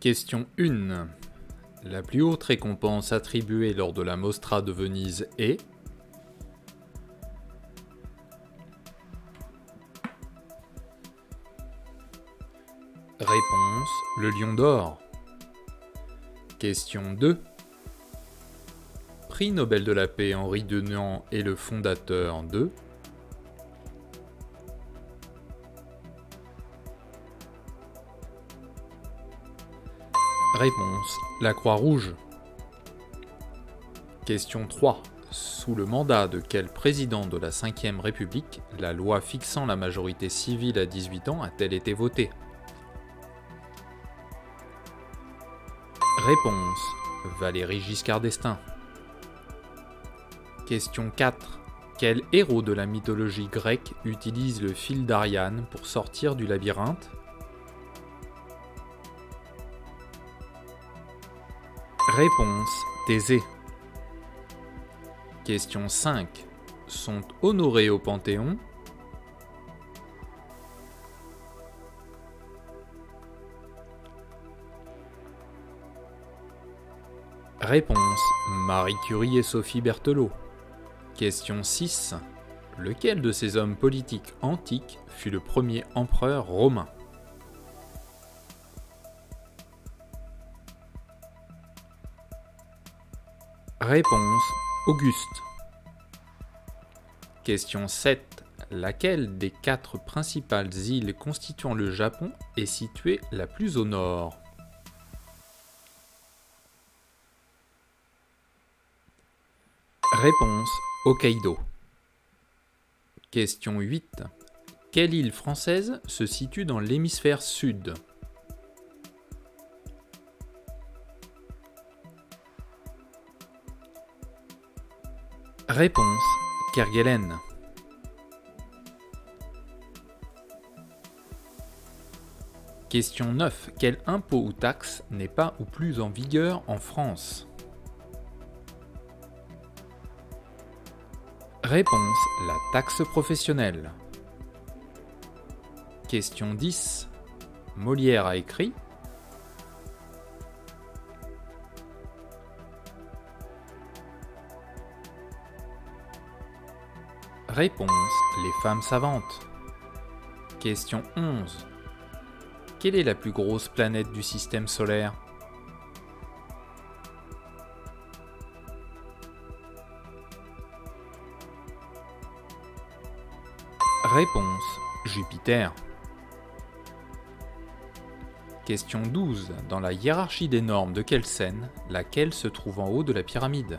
Question 1. La plus haute récompense attribuée lors de la Mostra de Venise est... Réponse, le Lion d'Or. Question 2. Prix Nobel de la paix Henri Dunant est le fondateur de... Réponse, la Croix-Rouge. Question 3. Sous le mandat de quel président de la Ve République la loi fixant la majorité civile à 18 ans a-t-elle été votée? Réponse, Valéry Giscard d'Estaing. Question 4. Quel héros de la mythologie grecque utilise le fil d'Ariane pour sortir du labyrinthe? Réponse, Thésée. Question 5. Sont honorés au Panthéon? Réponse, Marie Curie et Sophie Berthelot. Question 6. Lequel de ces hommes politiques antiques fut le premier empereur romain? Réponse, Auguste. Question 7. Laquelle des 4 principales îles constituant le Japon est située la plus au nord? Réponse, Hokkaido. Question 8. Quelle île française se situe dans l'hémisphère sud? Réponse, Kerguelen. Question 9. Quel impôt ou taxe n'est pas ou plus en vigueur en France? Réponse, la taxe professionnelle. Question 10. Molière a écrit... Réponse, les femmes savantes. Question 11. Quelle est la plus grosse planète du système solaire? Réponse, Jupiter. Question 12. Dans la hiérarchie des normes de quelle scène, laquelle se trouve en haut de la pyramide?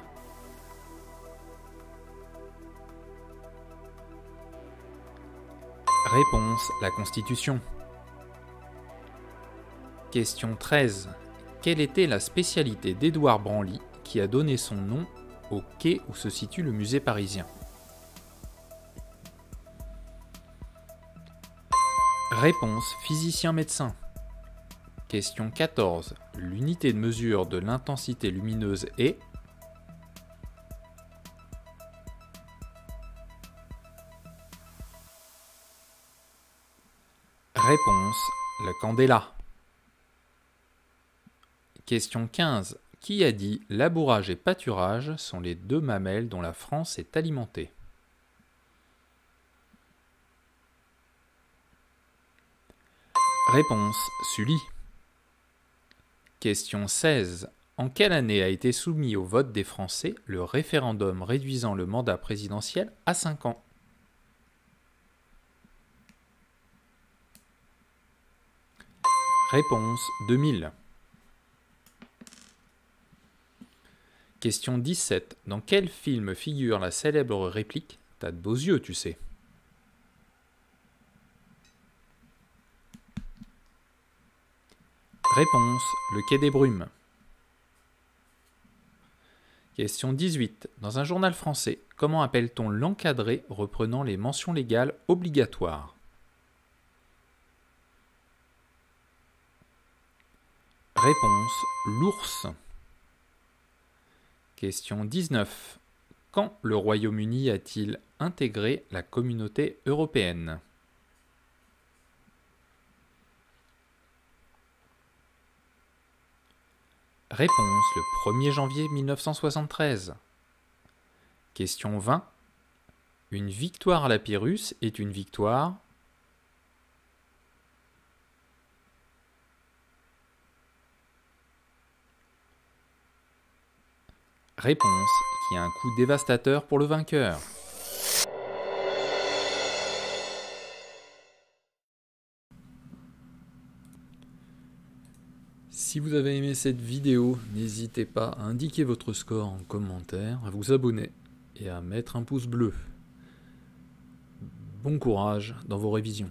Réponse, la Constitution. Question 13. Quelle était la spécialité d'Édouard Branly qui a donné son nom au quai où se situe le musée parisien? Réponse, physicien-médecin. Question 14. L'unité de mesure de l'intensité lumineuse est... Réponse, la candela. Question 15. Qui a dit « Labourage et pâturage sont les 2 mamelles dont la France est alimentée » Réponse, Sully. Question 16. En quelle année a été soumis au vote des Français le référendum réduisant le mandat présidentiel à 5 ans? Réponse, 2000. Question 17. Dans quel film figure la célèbre réplique « T'as de beaux yeux, tu sais » Réponse, le Quai des Brumes. Question 18. Dans un journal français, comment appelle-t-on l'encadré reprenant les mentions légales obligatoires? Réponse, l'ours. Question 19. Quand le Royaume-Uni a-t-il intégré la communauté européenne? Réponse, le 1er janvier 1973. Question 20. Une victoire à la Pyrrhus est une victoire. Réponse, qui a un coup dévastateur pour le vainqueur. Si vous avez aimé cette vidéo, n'hésitez pas à indiquer votre score en commentaire, à vous abonner et à mettre un pouce bleu. Bon courage dans vos révisions.